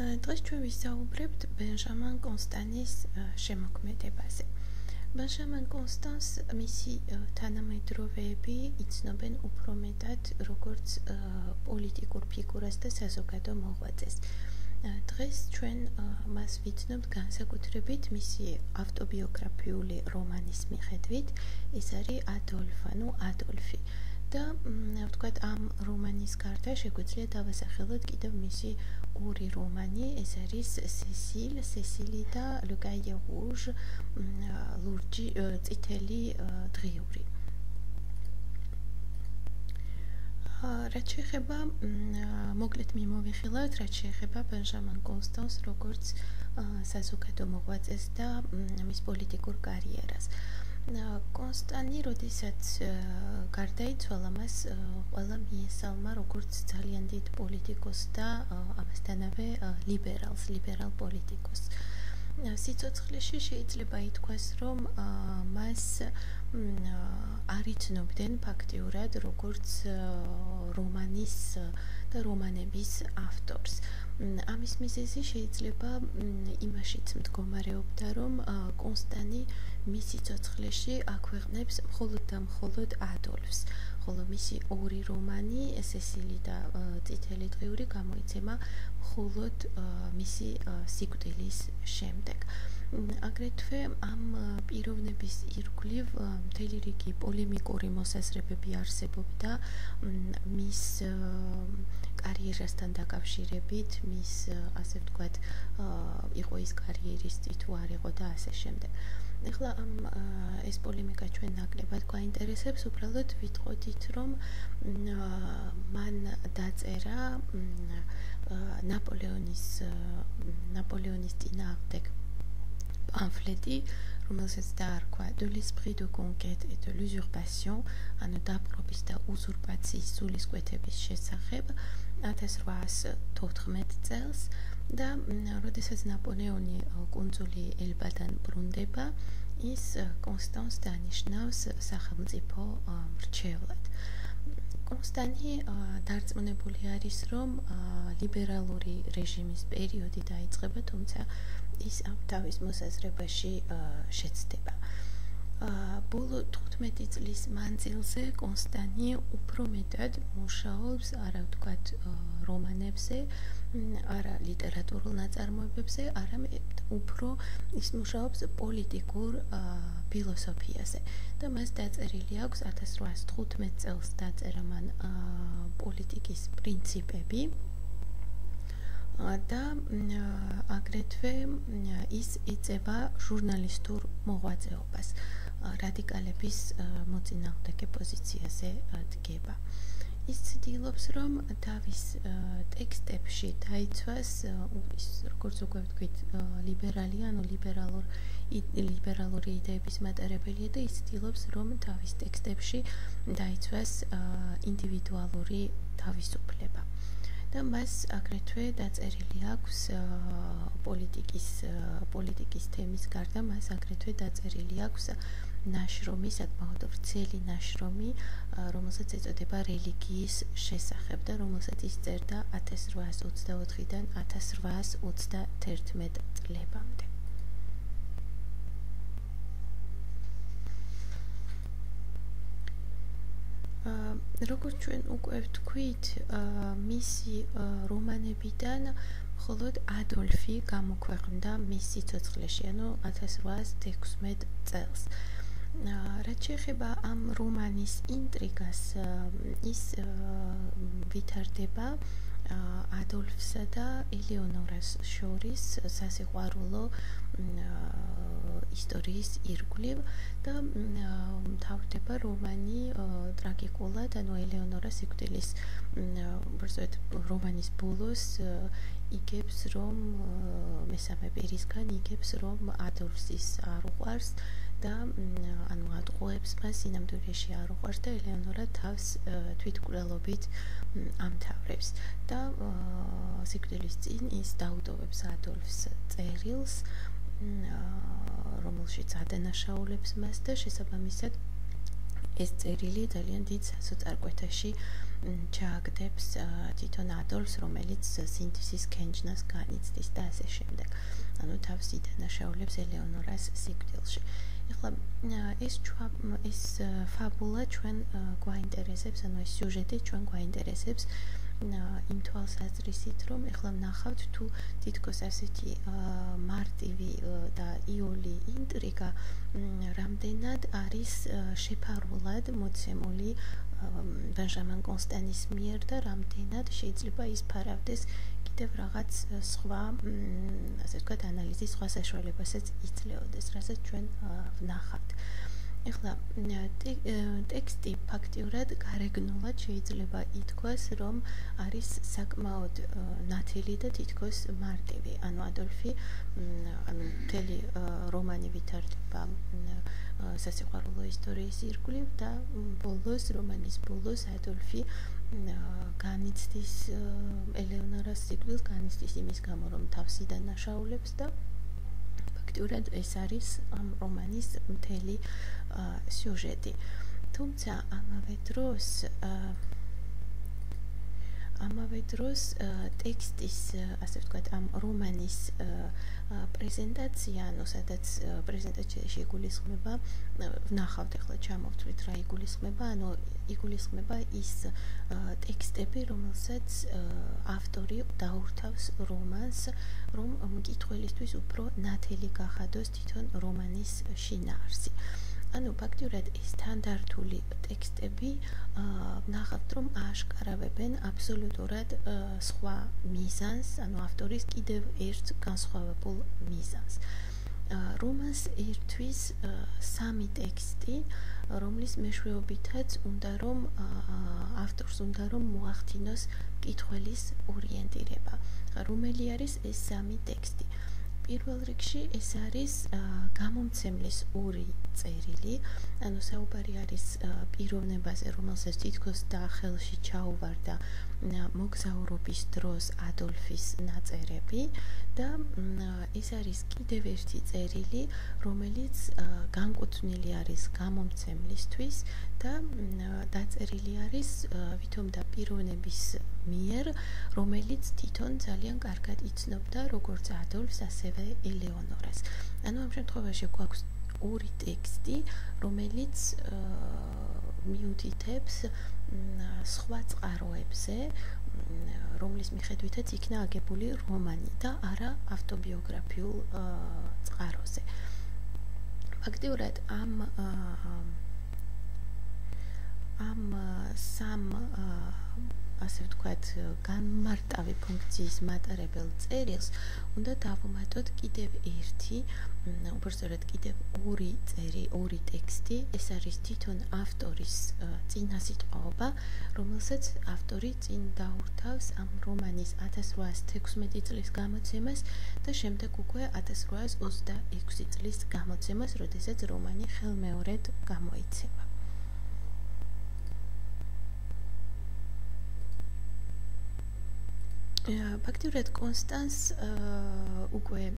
დღეს ჩვენ ვისაუბრებთ ბენჟამინ კონსტანის შემოქმედებაზე. ბენჟამინ კონსტანს მისი თანამედროვეები იცნობენ უფრო მეტად როგორც პოლიტიკურ ფიგურას და საზოგადო მოღვაწეს. დღეს ჩვენ მას ვიცნობთ განსაკუთრებით მისი ავტობიოგრაფიული რომანის მიხედვით, ეს არის ადოლფი. და ვთქვათ, ამ რომანის გარდა შეგვიძლია დავასახელოთ კიდევ მისი ორი რომანი, ეს არის სესილი და Le Cahier Rouge, ლურჯი წითელი დღიური. რაც შეეხება მოკლედ მიმოვიხილავთ, რაც შეეხება ბენჟამინ კონსტანს როგორც საზოგადო მოღვაწეს და მის პოლიტიკურ კარიერას. კონსტანი, როდესაც გარდაიცვალა, მას ყველა მიესალმა როგორც ძალიან დიდ პოლიტიკოსს და ამასთანავე ლიბერალ პოლიტიკოსს. სიცოცხლეში შეიძლება ითქვას, რომ მას არ იცნობდნენ ფაქტიურად როგორც რომანის და რომანების ავტორს. ამის მიზეზი შეიძლება იმაშიც მდგომარეობდა, რომ კონსტანი მის სიცოცხლეში აქვეყნებს მხოლოდ და მხოლოდ ადოლფს, ხოლო მისი ორი რომანი, სესილი და წითელი დღიური, გამოიცემა მხოლოდ მისი სიკვდილის შემდეგ. აგრეთვე ამ პიროვნების ირგვლივ მთელი რიგი პოლემიკური მოსაზრებები არსებობდა მის კარიერასთან დაკავშირებით, მის ასე ვთქვათ, იყო ის კარიერისტი თუ არ იყო და ასე შემდეგ. ეხლა ეს პოლემიკა ჩვენ ნაკლებად გვაინტერესებს, უბრალოდ ვიტყოდით, რომ მან დაწერა ნაპოლეონის წინააღმდეგ პამფლეტი, რომელსაც დაარქვა De l'esprit de conquête et de l'usurpation, ანუ დაპყრობის და უზურპაციის სულისკვეთების შესახებ 1814 წელს და როდესაც ნაპოლეონი კუნძული ელბადან ბრუნდება, ის კონსტანს დანიშნავს სახელმწიფო მრჩევლად. კონსტანი დარწმუნებული არის, რომ ლიბერალური რეჟიმის პერიოდი დაიწყება, თუმცა ის ამ თავის მოსაზრებაში შეცდება. ბოლო 15 წლის მანძილზე კონსტანი უფრო მეტად მუშაობს, არა ვთქვათ, რომანებზე, არა ლიტერატურულ ნაწარმოებებზე, არამედ უფრო ის მუშაობს პოლიტიკურ ფილოსოფიაზე. და მას დაწერილი აქვს 1815 წელს დაწერა მან პოლიტიკის პრინციპები და აგრეთვე ის ეწევა ჟურნალისტურ მოღვაწეობას, რადიკალების მოწინააღმდეგე პოზიციაზე დგება. ის ცდილობს, რომ თავის ტექსტებში დაიცვას ის, როგორც უკვე ვთქვით, ლიბერალი, ანუ ლიბერალური იდეების მატარებელია და ის ცდილობს, რომ თავის ტექსტებში დაიცვას ინდივიდუალური თავისუფლება. და მას აგრეთვე დაწერილი აქვს პოლიტიკის თემის გარდა, მას აგრეთვე დაწერილი აქვს ნაშრომი, საკმაოდ ვრცელი ნაშრომი, რომელსაც ეწოდება რელიგიის შესახებ და რომელსაც ის წერდა 1824-დან 1831 წლებამდე. როგორც ჩვენ უკვე ვთქვით, მისი რომანებიდან მხოლოდ ადოლფი გამოქვეყნდა მის სიცოცხლეში, ანუ 1816 წელს. რაც შეეხება ამ რომანის ინტრიგას, ის ვითარდება ადოლფსა და ელეონორას შორის სასიყვარულო ისტორიის ირგვლივ და მთავრდება რომანი ტრაგიკულად, ანუ ელეონორა სიკვდილის რომანის ბოლოს იგებს, რომ მესამე პირისგან იგებს, რომ ადოლფს ის არ უყვარს და ანუ ატყუებს მას, სინამდვილეში არ უყვარს და ელეონორა თავს თვითმკვლელობით ამთავრებს და სიკვდილის წინ ის დაუდოვებს ადოლფს წერილს, რომელშიც ადანაშაულებს მას და შესაბამისად ეს წერილი ძალიან დიდ სასოწარკვეთაში ჩააგდებს თვითონ ადოლფს, რომელიც სინთეზის კენჭნას განიცდის და ასე შემდეგ. ანუ თავს იდანაშაულებს ელეონორას სიკვდილში. ეხლა ეს ფაბულა ჩვენ გვაინტერესებს, ანუ ეს სიუჟეტი ჩვენ გვაინტერესებს იმ თვალსაზრისით, რომ ეხლა ვნახავთ თუ თითქოს ასეთი მარტივი და იოლი ინტრიგა რამდენად არის შეფარულად მოცემული ბენჟამინ კონსტანის მიერ და რამდენად შეიძლება ისფარავდეს კიდევ რაღაც სხვა, ასე ვთქვათ, ანალიზის სხვა საშუალებასაც იძლეოდეს, რასაც ჩვენ ვნახავთ. ეხლა ტექსტი ფაქტიურად გარეგნულად შეიძლება ითქვას, რომ არის საკმაოდ ნათელი და თითქოს მარტივი. ანუ ადოლფი, ანუ მთელი რომანი ვითარდება სასიყვარულო ისტორიის ირგვლივ და რომანის ბოლოს ადოლფი განიცდის ელეონორას სიკვდილს, განიცდის იმის გამო, რომ თავს იდანაშაულებს და ფაქტიურად ეს არის ამ რომანის მთელი სიუჟეტი. თუმცა ამავე დროს ტექსტის, ასე ვთქვათ, ამ რომანის პრეზენტაცია, ანუ სადაც პრეზენტაციაში იგულისხმება, ვნახავთ ახლა ჩამოვთვლით რა იგულისხმება, ანუ იგულისხმება ის ტექსტები, რომელსაც ავტორი დაურთავს რომანს, რომ მკითხველისთვის უფრო ნათელი გახადოს თვითონ რომანის შინაარსი. ანუ ფაქტიურად ეს სტანდარტული ტექსტები ვნახავთ, რომ აშკარავებენ აბსოლუტურად სხვა მიზანს, ანუ ავტორის კიდევ ერთ განსხვავებულ მიზანს. რომანს ერთვის 3 ტექსტი, რომლის მეშვეობითაც უნდა რომ ავტორს უნდა რომ მოახდინოს მკითხველის ორიენტირება. რომელი არის ეს 3 ტექსტი? პირველ რიგში ეს არის გამომცემლის 2 წერილი, ანუ საუბარი არის პიროვნებაზე, რომელსაც თითქოს და ხელში ჩაუვარდა მოგზაურობის დროს ადოლფის ნაწერები და ეს არის კიდევ ერთი წერილი, რომელიც განკუთვნილი არის გამომცემლისთვის და დაწერილი არის ვითომ და პიროვნების მიერ, რომელიც თვითონ ძალიან კარგად იცნობდა როგორც ადოლფს, ასევე ელეონორას. ანუ ამ შემთხვევაში გვაქვს 2 ტექსტი, რომელიც მიუთითებს სხვა წყაროებზე, რომლის მიხედვითაც იქნა აგებული რომანი და არა ავტობიოგრაფიულ წყაროზე. ფაქტიურად ამ 3 ასე ვთქვათ, განმარტავი ფუნქციის მატარებელ წერილს უნდა დავუმატოთ კიდევ ერთი, უბრალოდ კიდევ 2 ტექსტი, ეს არის თვითონ ავტორის წინასიტყვაობა, რომელსაც ავტორი წინ დაურთავს ამ რომანის 1816 წლის გამოცემას და შემდეგ უკვე 1826 წლის გამოცემას, როდესაც რომანი ხელმეორედ გამოიცემა. ფაქტიურად კონსტანს უკვე